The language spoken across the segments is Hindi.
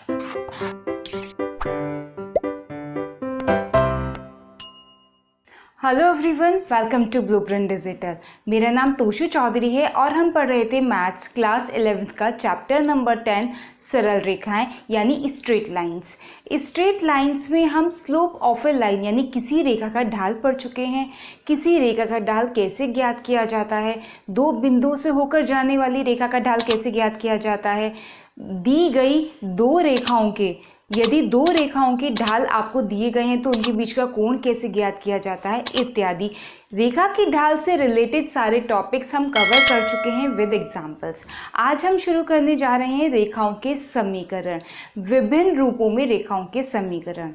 Hello everyone, welcome to blueprint digital. मेरा नाम तोशु चौधरी है और हम पढ़ रहे थे मैथ्स क्लास 11th का चैप्टर नंबर 10 सरल रेखाएं यानी स्ट्रेट लाइंस। स्ट्रेट लाइंस में हम स्लोप ऑफ ए लाइन यानी किसी रेखा का ढाल पढ़ चुके हैं। किसी रेखा का ढाल कैसे ज्ञात किया जाता है, दो बिंदुओं से होकर जाने वाली रेखा का ढाल कैसे ज्ञात किया जाता है, दी गई यदि दो रेखाओं के ढाल आपको दिए गए हैं तो उनके बीच का कोण कैसे ज्ञात किया जाता है इत्यादि। रेखा की ढाल से रिलेटेड सारे टॉपिक्स हम कवर कर चुके हैं विद एग्जांपल्स। आज हम शुरू करने जा रहे हैं रेखाओं के समीकरण, विभिन्न रूपों में रेखाओं के समीकरण।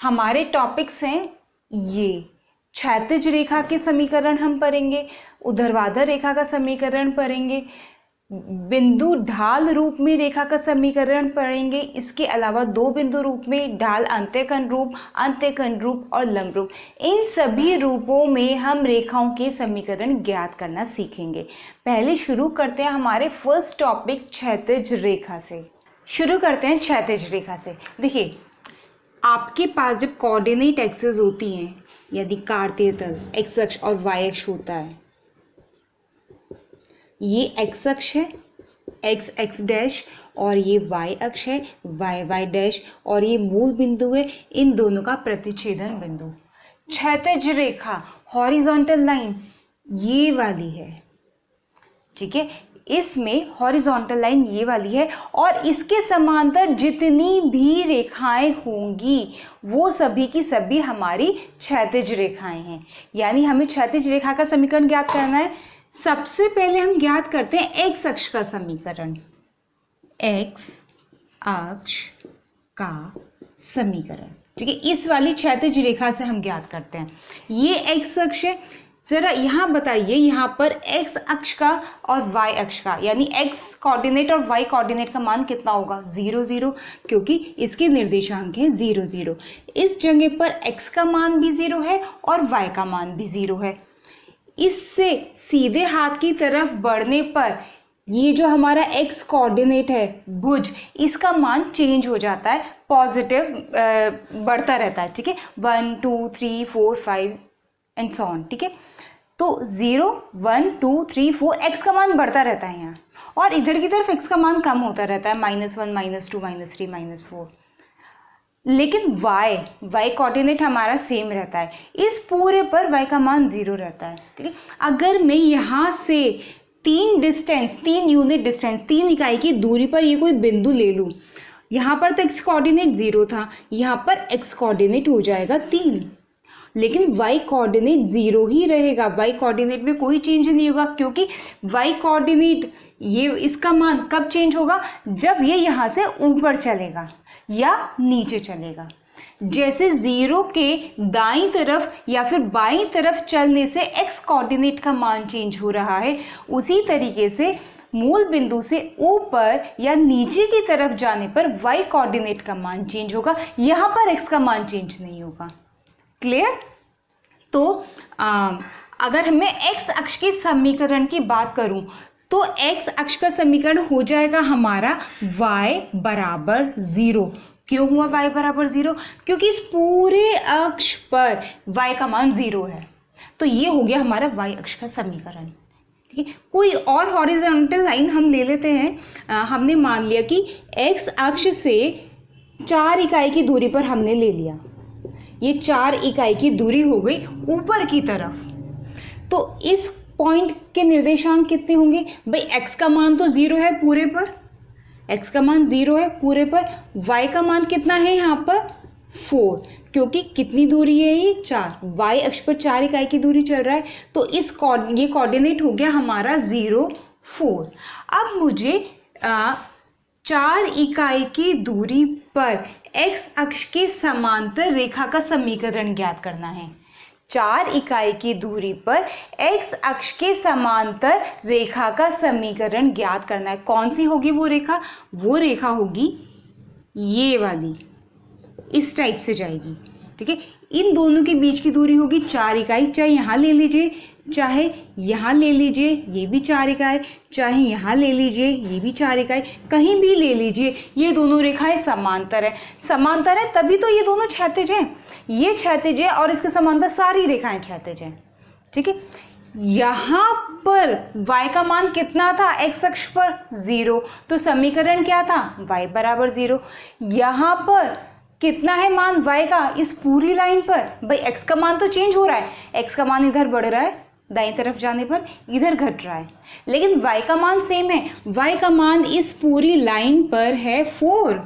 हमारे टॉपिक्स हैं ये, क्षैतिज रेखा के समीकरण हम पढ़ेंगे, ऊर्ध्वाधर रेखा का समीकरण पढ़ेंगे, बिंदु ढाल रूप में रेखा का समीकरण पढ़ेंगे। इसके अलावा दो बिंदु रूप में ढाल, अंत्यखंड रूप और लंब रूप। इन सभी रूपों में हम रेखाओं के समीकरण ज्ञात करना सीखेंगे। पहले शुरू करते हैं हमारे फर्स्ट टॉपिक क्षैतिज रेखा से। शुरू करते हैं क्षैतिज रेखा से। देखिए, आपके पास जब कोऑर्डिनेट एक्सिस होती हैं, यदि कार्तीय तल एक्स अक्ष और वाई अक्ष होता है, ये एक्स अक्ष है एक्स एक्स डैश और ये वाई अक्ष है वाई वाई डैश और ये मूल बिंदु है, इन दोनों का प्रतिच्छेदन बिंदु। क्षैतिज रेखा हॉरिजॉन्टल लाइन ये वाली है, ठीक है। इसमें हॉरिजॉन्टल लाइन ये वाली है और इसके समांतर जितनी भी रेखाएं होंगी वो सभी की सभी हमारी क्षैतिज रेखाएं हैं। यानी हमें क्षैतिज रेखा का समीकरण ज्ञात करना है। सबसे पहले हम ज्ञात करते हैं एक्स अक्ष का समीकरण, एक्स अक्ष का समीकरण, ठीक है। इस वाली क्षैतिज रेखा से हम ज्ञात करते हैं। ये एक्स अक्ष है। जरा यहाँ बताइए, यहाँ पर एक्स अक्ष का और वाई अक्ष का यानी एक्स कोऑर्डिनेट और वाई कोऑर्डिनेट का मान कितना होगा? 0 0, क्योंकि इसके निर्देशांक हैं 0 0। इस जगह पर एक्स का मान भी 0 है और वाई का मान भी 0 है। इससे सीधे हाथ की तरफ बढ़ने पर ये जो हमारा एक्स कोऑर्डिनेट है भुज, इसका मान चेंज हो जाता है, पॉजिटिव बढ़ता रहता है, ठीक है। 1 2 3 4 5 एंड सो ऑन, ठीक है। तो 0 1 2 3 4 एक्स का मान बढ़ता रहता है यहाँ, और इधर की तरफ एक्स का मान कम होता रहता है, -1 -2 -3 -4। लेकिन y कोऑर्डिनेट हमारा सेम रहता है। इस पूरे पर y का मान 0 रहता है, ठीक है। अगर मैं यहाँ से 3 यूनिट डिस्टेंस, 3 इकाई की दूरी पर ये कोई बिंदु ले लूँ, यहाँ पर तो x कोऑर्डिनेट 0 था, यहाँ पर x कोऑर्डिनेट हो जाएगा 3, लेकिन y कोऑर्डिनेट 0 ही रहेगा। y कोऑर्डिनेट में कोई चेंज नहीं होगा, क्योंकि y कोऑर्डिनेट ये इसका मान कब चेंज होगा? जब ये यहाँ से ऊपर चलेगा या नीचे चलेगा। जैसे 0 के दाईं तरफ या फिर बाईं तरफ चलने से x कोऑर्डिनेट का मान चेंज हो रहा है, उसी तरीके से मूल बिंदु से ऊपर या नीचे की तरफ जाने पर y कोऑर्डिनेट का मान चेंज होगा, यहाँ पर x का मान चेंज नहीं होगा। क्लियर? तो अगर मैं x अक्ष के समीकरण की बात करूं तो x अक्ष का समीकरण हो जाएगा हमारा y बराबर 0। क्यों हुआ y बराबर 0? क्योंकि इस पूरे अक्ष पर y का मान 0 है। तो ये हो गया हमारा y अक्ष का समीकरण, ठीक है। कोई और हॉरिजॉन्टल लाइन हम ले लेते हैं। हमने मान लिया कि x अक्ष से 4 इकाई की दूरी पर हमने ले लिया, ये 4 इकाई की दूरी हो गई ऊपर की तरफ। तो इस पॉइंट के निर्देशांक कितने होंगे भाई? x का मान तो 0 है पूरे पर, x का मान 0 है पूरे पर, y का मान कितना है यहाँ पर? 4, क्योंकि कितनी दूरी है ये? 4। y अक्ष पर 4 इकाई की दूरी चल रहा है, तो ये कोऑर्डिनेट हो गया हमारा 0 4। अब मुझे 4 इकाई की दूरी पर x अक्ष के समांतर रेखा का समीकरण ज्ञात करना है। 4 इकाई की दूरी पर x अक्ष के समांतर रेखा का समीकरण ज्ञात करना है। कौन सी होगी वो रेखा? वो रेखा होगी ये वाली, इस टाइप से जाएगी, ठीक है। इन दोनों के बीच की दूरी होगी 4 इकाई, चाहे यहाँ ले लीजिए चाहे यहाँ ले लीजिए, ये भी 4 इकाई, चाहे यहाँ ले लीजिए ये भी 4 इकाई, कहीं भी ले लीजिए, ये दोनों रेखाएं समांतर है। समांतर है तभी तो ये दोनों क्षैतिज हैं, ये क्षैतिज है और इसके समांतर सारी रेखाएं क्षैतिज हैं, ठीक है। यहाँ पर y का मान कितना था, x अक्ष पर 0, तो समीकरण क्या था, y बराबर 0। यहाँ पर कितना है मान y का इस पूरी लाइन पर, भाई x का मान तो चेंज हो रहा है, x का मान इधर बढ़ रहा है, दाईं तरफ जाने पर इधर घट रहा है, लेकिन y का मान सेम है। y का मान इस पूरी लाइन पर है 4,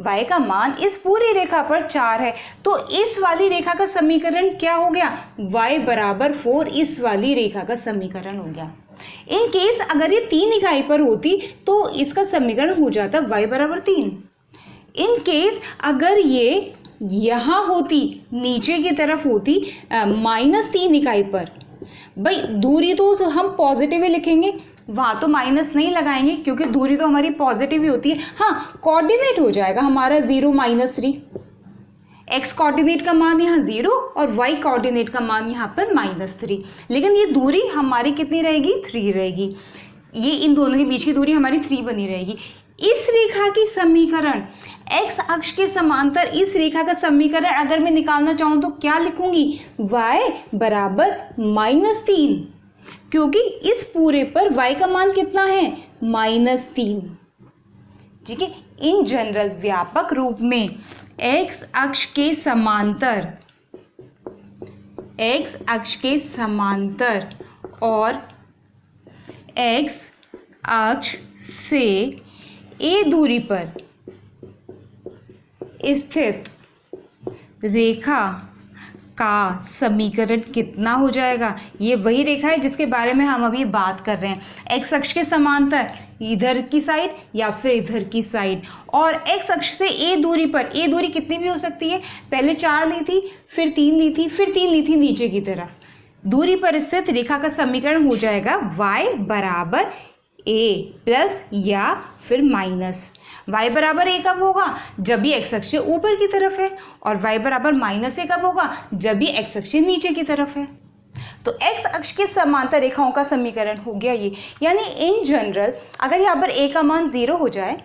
y का मान इस पूरी रेखा पर 4 है, तो इस वाली रेखा का समीकरण क्या हो गया, y बराबर 4 इस वाली रेखा का समीकरण हो गया। इन केस अगर ये 3 इकाई पर होती तो इसका समीकरण हो जाता y बराबर 3। इन केस अगर ये यहाँ होती, नीचे की तरफ होती -3 इकाई पर, भाई दूरी तो हम पॉजिटिव ही लिखेंगे, वहाँ तो माइनस नहीं लगाएंगे क्योंकि दूरी तो हमारी पॉजिटिव ही होती है। हाँ, कोऑर्डिनेट हो जाएगा हमारा 0 -3, x कोऑर्डिनेट का मान यहाँ 0 और y कोऑर्डिनेट का मान यहाँ पर -3, लेकिन ये दूरी हमारी कितनी रहेगी, 3 रहेगी। ये इन दोनों के बीच की दूरी हमारी 3 बनी रहेगी। इस रेखा की समीकरण x अक्ष के समांतर इस रेखा का समीकरण अगर मैं निकालना चाहूँ तो क्या लिखूंगी, y बराबर -3, क्योंकि इस पूरे पर y का मान कितना है, -3, ठीक है। इन जनरल व्यापक रूप में x अक्ष के समांतर और x अक्ष से a दूरी पर स्थित रेखा का समीकरण कितना हो जाएगा, ये वही रेखा है जिसके बारे में हम अभी बात कर रहे हैं। x अक्ष के समांतर इधर की साइड या फिर इधर की साइड, और x अक्ष से a दूरी पर, a दूरी कितनी भी हो सकती है, पहले 4 ली थी, फिर 3 ली थी, फिर 3 ली थी नीचे की तरफ, दूरी पर स्थित रेखा का समीकरण हो जाएगा y बराबर a प्लस या फिर माइनस। y बराबर a कब होगा, जब भी x अक्ष से ऊपर की तरफ है, और y बराबर -a कब होगा, जब भी x अक्ष से नीचे की तरफ है। तो x अक्ष के समांतर रेखाओं का समीकरण हो गया ये। यानी इन जनरल अगर यहाँ पर a का मान 0 हो जाए,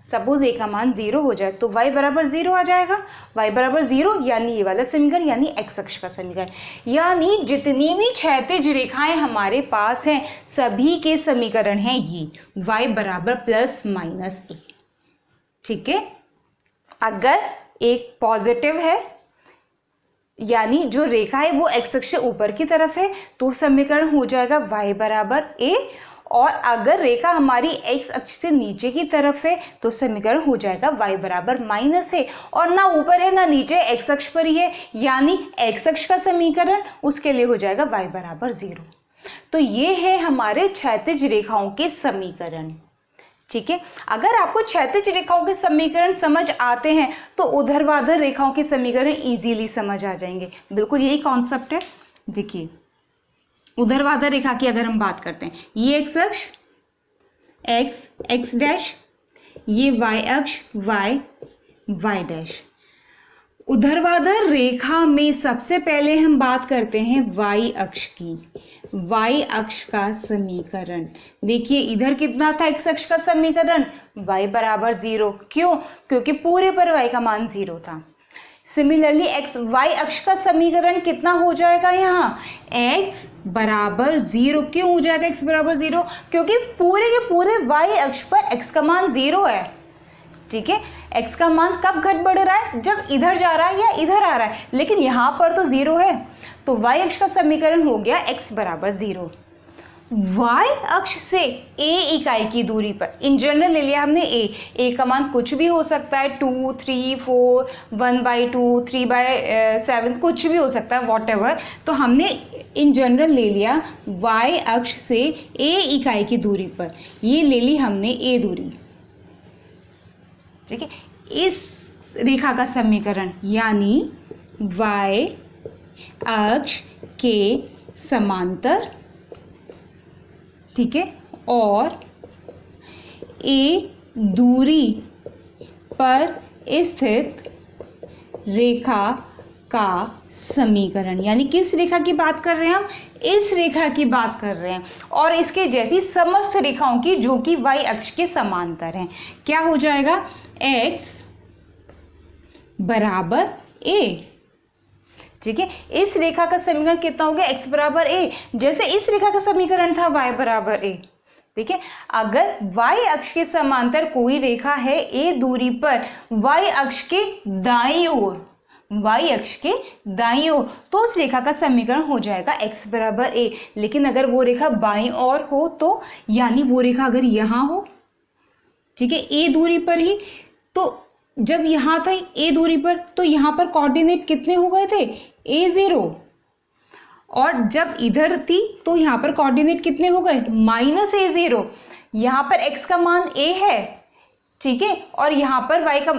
सपोज a का मान 0 हो जाए, तो y बराबर 0 आ जाएगा। y बराबर 0 यानी ये वाला समीकरण, यानी x अक्ष का समीकरण, यानी जितनी भी क्षैतिज रेखाएं हमारे पास हैं सभी के समीकरण हैं ये, y बराबर +-a, ठीक है। अगर एक पॉजिटिव है यानी जो रेखा है वो x अक्ष से ऊपर की तरफ है तो समीकरण हो जाएगा y बराबर a, और अगर रेखा हमारी x अक्ष से नीचे की तरफ है तो समीकरण हो जाएगा y बराबर -a, और ना ऊपर है ना नीचे, x अक्ष पर ही है, यानी x अक्ष का समीकरण उसके लिए हो जाएगा y बराबर 0। तो ये है हमारे क्षैतिज रेखाओं के समीकरण, ठीक है। अगर आपको क्षैतिज रेखाओं के समीकरण समझ आते हैं तो ऊर्ध्वाधर रेखाओं के समीकरण इजीली समझ आ जाएंगे। बिल्कुल यही कॉन्सेप्ट है। देखिए ऊर्ध्वाधर रेखा की अगर हम बात करते हैं, ये x अक्ष x डैश, ये y अक्ष y डैश। ऊर्ध्वाधर रेखा में सबसे पहले हम बात करते हैं y अक्ष की। y अक्ष का समीकरण देखिए, इधर कितना था x अक्ष का समीकरण, y बराबर 0, क्यों, क्योंकि पूरे पर y का मान 0 था। सिमिलरली y अक्ष का समीकरण कितना हो जाएगा, यहाँ x बराबर 0, क्यों हो जाएगा x बराबर 0, क्योंकि पूरे के पूरे y अक्ष पर x का मान 0 है, ठीक है। x का मान कब घट बढ़ रहा है, जब इधर जा रहा है या इधर आ रहा है, लेकिन यहाँ पर तो 0 है, तो y अक्ष का समीकरण हो गया x बराबर 0। y अक्ष से a इकाई की दूरी पर, इन जनरल ले लिया हमने a का मान कुछ भी हो सकता है, 2, 3, 4, 1/2, 3/7, कुछ भी हो सकता है, वॉटएवर। तो हमने इन जनरल ले लिया y अक्ष से a इकाई की दूरी पर, ये ले ली हमने a दूरी, ठीक है। इस रेखा का समीकरण यानी y अक्ष के समांतर, ठीक है, और a दूरी पर स्थित रेखा का समीकरण, यानी किस रेखा की बात कर रहे हैं हम, इस रेखा की बात कर रहे हैं, और इसके जैसी समस्त रेखाओं की जो कि y अक्ष के समांतर हैं। क्या हो जाएगा, x बराबर a। ठीक है, इस रेखा का समीकरण कितना हो गया, x बराबर a, जैसे इस रेखा का समीकरण था y बराबर a। ठीक है, अगर y अक्ष के समांतर कोई रेखा है a दूरी पर y अक्ष के दाईं ओर, y अक्ष के दाईं ओर, तो उस रेखा का समीकरण हो जाएगा x बराबर a। लेकिन अगर वो रेखा बाईं ओर हो तो, यानी वो रेखा अगर यहाँ हो, ठीक है, a दूरी पर ही, तो जब यहाँ था a दूरी पर, तो यहाँ पर कोऑर्डिनेट कितने हो गए थे, a0, और जब इधर थी तो यहाँ पर कोऑर्डिनेट कितने हो गए, -a0। यहाँ पर x का मान a है, ठीक है, और यहाँ पर y का,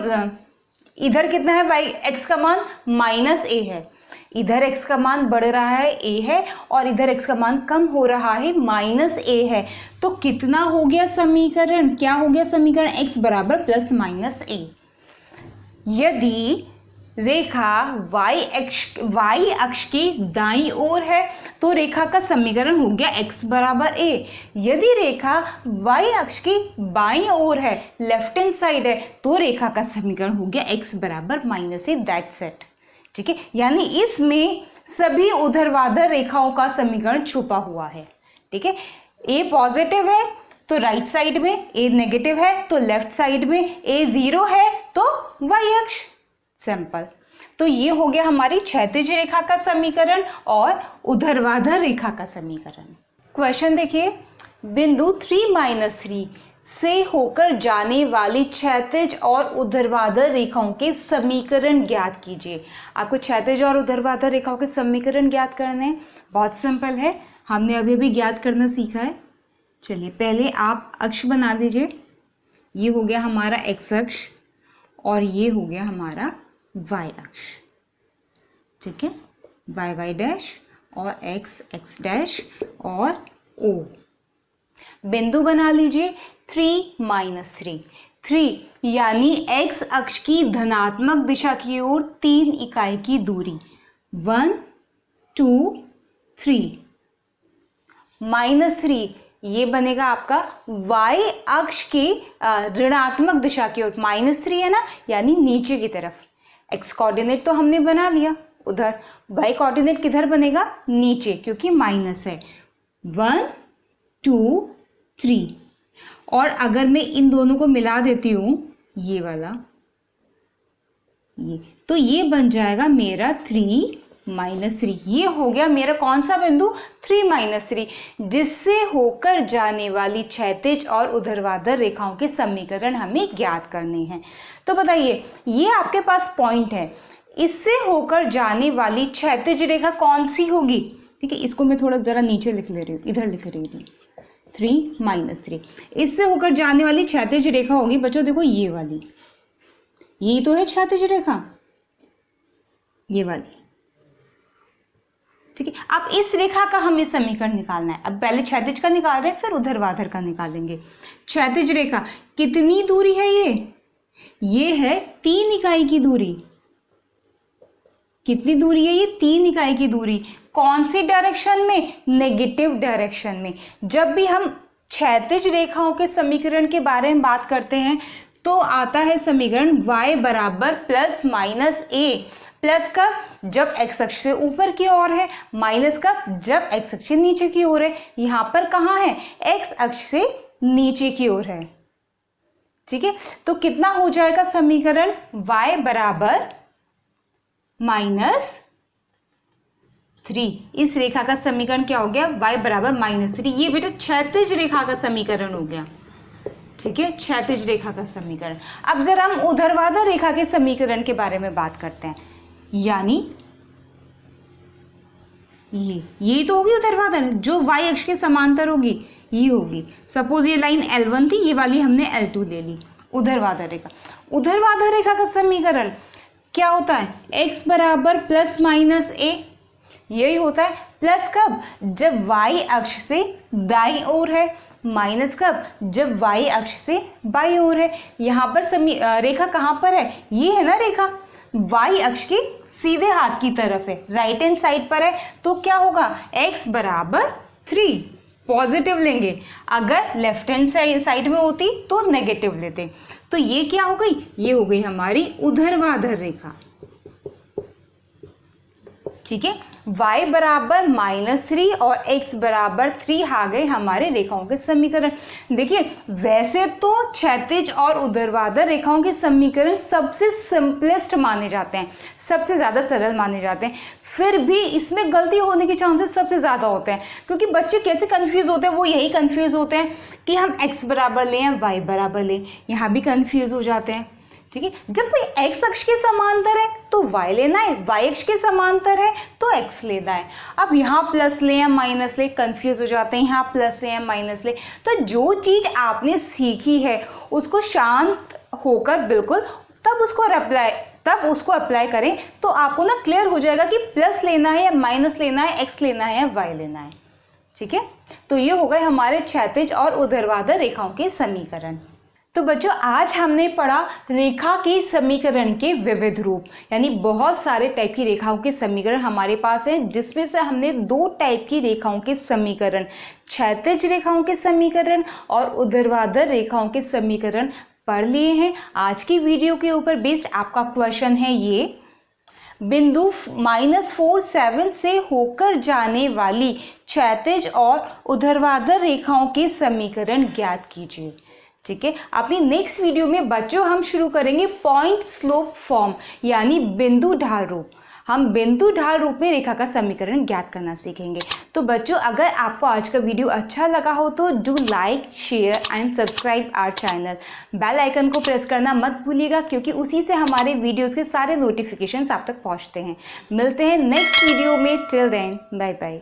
इधर कितना है, x का मान -a है। इधर x का मान बढ़ रहा है, a है, और इधर x का मान कम हो रहा है, -a है। तो कितना हो गया समीकरण, क्या हो गया समीकरण, x बराबर +-a। यदि रेखा y अक्ष की दाईं ओर है तो रेखा का समीकरण हो गया x बराबर a। यदि रेखा y अक्ष की बाईं ओर है, लेफ्ट हैंड साइड है, तो रेखा का समीकरण हो गया x बराबर -a। That's it. ठीक है, यानी इसमें सभी ऊर्ध्वाधर रेखाओं का समीकरण छुपा हुआ है। ठीक है, a पॉजिटिव है तो राइट साइड में, a नेगेटिव है तो लेफ्ट साइड में, a 0 है तो y अक्ष। सिंपल। तो ये हो गया हमारी क्षैतिज रेखा का समीकरण और ऊर्ध्वाधर रेखा का समीकरण। क्वेश्चन देखिए, बिंदु 3-3 से होकर जाने वाली क्षैतिज और ऊर्ध्वाधर रेखाओं के समीकरण ज्ञात कीजिए। आपको क्षैतिज और ऊर्ध्वाधर रेखाओं के समीकरण ज्ञात करने हैं। बहुत सिंपल है, हमने अभी भी ज्ञात करना सीखा है। चलिए पहले आप अक्ष बना लीजिए। ये हो गया हमारा x अक्ष और ये हो गया हमारा y अक्ष। ठीक है, y डैश और x डैश और o। बिंदु बना लीजिए 3-3 यानी x अक्ष की धनात्मक दिशा की ओर 3 इकाई की दूरी 1 2 3 -3 ये बनेगा आपका y अक्ष की ऋणात्मक दिशा की ओर, -3 है ना, यानी नीचे की तरफ। x कोऑर्डिनेट तो हमने बना लिया उधर, y कोऑर्डिनेट किधर बनेगा, नीचे, क्योंकि माइनस है। 1 2 3 और अगर मैं इन दोनों को मिला देती हूँ, ये वाला, ये, तो ये बन जाएगा मेरा 3-3। ये हो गया मेरा कौन सा बिंदु, 3-3, जिससे होकर जाने वाली क्षैतिज और ऊर्ध्वाधर रेखाओं के समीकरण हमें ज्ञात करने हैं। तो बताइए, ये आपके पास पॉइंट है, इससे होकर जाने वाली क्षैतिज रेखा कौन सी होगी। ठीक है, इसको मैं थोड़ा जरा नीचे लिख ले रही हूँ, इधर लिख रही हूँ, 3-3। इससे होकर जाने वाली क्षैतिज रेखा होगी बच्चों, देखो ये वाली, ये तो है क्षैतिज रेखा, ये वाली। ठीक है, अब इस रेखा का हमें समीकरण निकालना है। अब पहले क्षैतिज का निकाल रहे हैं, फिर ऊर्ध्वाधर का निकालेंगे। क्षैतिज रेखा कितनी दूरी है, ये है 3 इकाई की दूरी। कितनी दूरी है ये, 3 इकाई की दूरी। कौन सी डायरेक्शन में, नेगेटिव डायरेक्शन में। जब भी हम क्षैतिज रेखाओं के समीकरण के बारे में बात करते हैं तो आता है समीकरण y बराबर +-a। प्लस कब, जब x अक्ष से ऊपर की ओर है, माइनस कब, जब x अक्ष से नीचे की ओर है। यहाँ पर कहाँ है, x अक्ष से नीचे की ओर है। ठीक है, तो कितना हो जाएगा समीकरण, y बराबर -3। इस रेखा का समीकरण क्या हो गया, y बराबर -3। ये बेटा क्षैतिज रेखा का समीकरण हो गया। ठीक है, क्षैतिज रेखा का समीकरण। अब जरा हम ऊर्ध्वाधर रेखा के समीकरण के बारे में बात करते हैं। यानी ये तो होगी ऊर्ध्वाधर, जो y अक्ष के समांतर होगी, ये होगी। सपोज ये लाइन L1 थी, ये वाली हमने L2 ले ली। ऊर्ध्वाधर रेखा, ऊर्ध्वाधर रेखा का समीकरण क्या होता है, x बराबर +-a। यही होता है। प्लस कब, जब y अक्ष से दाईं ओर है, माइनस कब, जब y अक्ष से बाईं ओर है। यहाँ पर रेखा कहाँ पर है, ये है ना रेखा, y अक्ष के सीधे हाथ की तरफ है, राइट हैंड साइड पर है, तो क्या होगा x बराबर 3 पॉजिटिव लेंगे, अगर लेफ्ट हैंड साइड में होती तो नेगेटिव लेते। तो ये क्या हो गई, ये हो गई हमारी ऊर्ध्वाधर रेखा। ठीक है, y बराबर -3 और x बराबर 3 आ गए हमारे रेखाओं के समीकरण। देखिए वैसे तो क्षैतिज और ऊर्ध्वाधर रेखाओं के समीकरण सबसे सिंपलेस्ट माने जाते हैं, सबसे ज़्यादा सरल माने जाते हैं, फिर भी इसमें गलती होने के चांसेस सबसे ज़्यादा होते हैं, क्योंकि बच्चे कैसे कंफ्यूज होते हैं, वो यही कंफ्यूज होते हैं कि हम x बराबर लें या y बराबर लें, यहाँ भी कंफ्यूज हो जाते हैं। ठीक है, जब कोई x अक्ष के समांतर है तो y लेना है, y अक्ष के समांतर है तो x लेना है। अब यहाँ प्लस ले या माइनस ले, कंफ्यूज हो जाते हैं, यहाँ प्लस ले या माइनस ले। तो जो चीज़ आपने सीखी है उसको शांत होकर बिल्कुल तब उसको अप्लाई करें, तो आपको ना क्लियर हो जाएगा कि प्लस लेना है या माइनस लेना है, x लेना है या y लेना है। ठीक है, तो ये हो गए हमारे क्षैतिज और ऊर्ध्वाधर रेखाओं के समीकरण। तो बच्चों आज हमने पढ़ा रेखा के समीकरण के विविध रूप, यानी बहुत सारे टाइप की रेखाओं के समीकरण हमारे पास हैं, जिसमें से हमने 2 टाइप की रेखाओं के समीकरण, क्षैतिज रेखाओं के समीकरण और ऊर्ध्वाधर रेखाओं के समीकरण पढ़ लिए हैं। आज की वीडियो के ऊपर बेस्ड आपका क्वेश्चन है ये, बिंदु -4 7 से होकर जाने वाली क्षैतिज और ऊर्ध्वाधर रेखाओं के समीकरण ज्ञात कीजिए। ठीक है, अपनी नेक्स्ट वीडियो में बच्चों हम शुरू करेंगे पॉइंट स्लोप फॉर्म, यानी बिंदु ढाल रूप। हम बिंदु ढाल रूप में रेखा का समीकरण ज्ञात करना सीखेंगे। तो बच्चों अगर आपको आज का वीडियो अच्छा लगा हो तो do like, share and subscribe our channel. Bell icon को प्रेस करना मत भूलिएगा, क्योंकि उसी से हमारे वीडियोज़ के सारे नोटिफिकेशंस आप तक पहुँचते हैं। मिलते हैं नेक्स्ट वीडियो में, टिल देन बाय बाय।